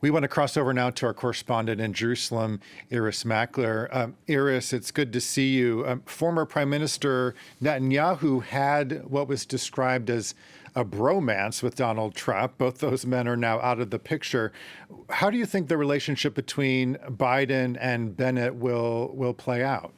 We want to cross over now to our correspondent in Jerusalem, Irris Makler. Irris, it's good to see you. Former Prime Minister Netanyahu had what was described as a bromance with Donald Trump. Both those men are now out of the picture. How do you think the relationship between Biden and Bennett will play out?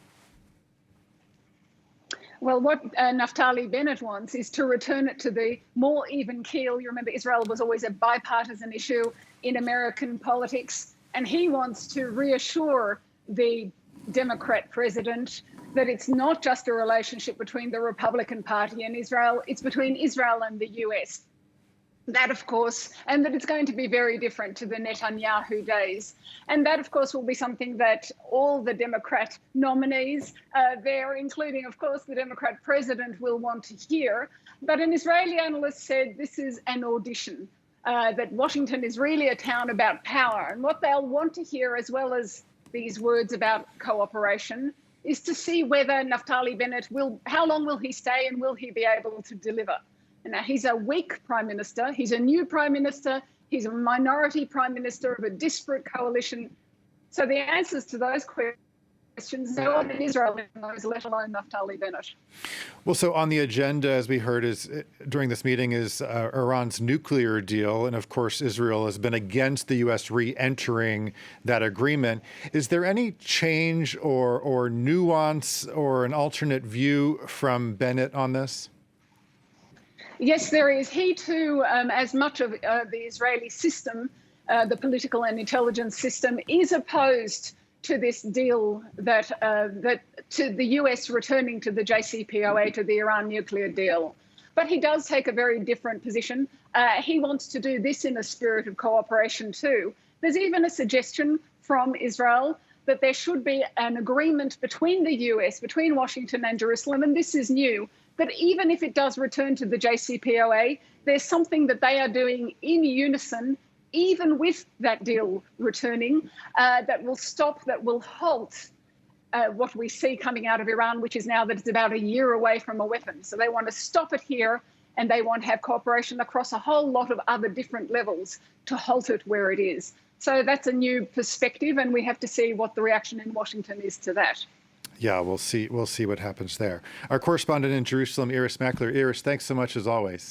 Well, what Naftali Bennett wants is to return it to the more even keel. You remember Israel was always a bipartisan issue in American politics, and he wants to reassure the Democrat president that it's not just a relationship between the Republican Party and Israel, it's between Israel and the US. That, of course, and that it's going to be very different to the Netanyahu days. And that, of course, will be something that all the Democrat nominees there, including, of course, the Democrat president, will want to hear. But an Israeli analyst said this is an audition, that Washington is really a town about power. And what they'll want to hear, as well as these words about cooperation, is to see whether Naftali Bennett how long will he stay and will he be able to deliver? Now, he's a weak prime minister. He's a new prime minister. He's a minority prime minister of a disparate coalition. So the answers to those questions, no one in Israel knows, let alone Naftali Bennett. Well, so on the agenda, as we heard, during this meeting is Iran's nuclear deal. And of course, Israel has been against the U.S. re-entering that agreement. Is there any change or nuance or an alternate view from Bennett on this? Yes, there is. He too, as much of the Israeli system, the political and intelligence system, is opposed to this deal that to the US returning to the JCPOA, to the Iran nuclear deal. But he does take a very different position. He wants to do this in a spirit of cooperation too. There's even a suggestion from Israel that there should be an agreement between the US, between Washington and Jerusalem, and this is new, that even if it does return to the JCPOA, there's something that they are doing in unison, even with that deal returning, that will stop, that will halt what we see coming out of Iran, which is now that it's about a year away from a weapon. So they want to stop it here, and they want to have cooperation across a whole lot of other different levels to halt it where it is. So that's a new perspective, and we have to see what the reaction in Washington is to that. Yeah, we'll see what happens there. Our correspondent in Jerusalem, Irris Makler. Irris, thanks so much as always.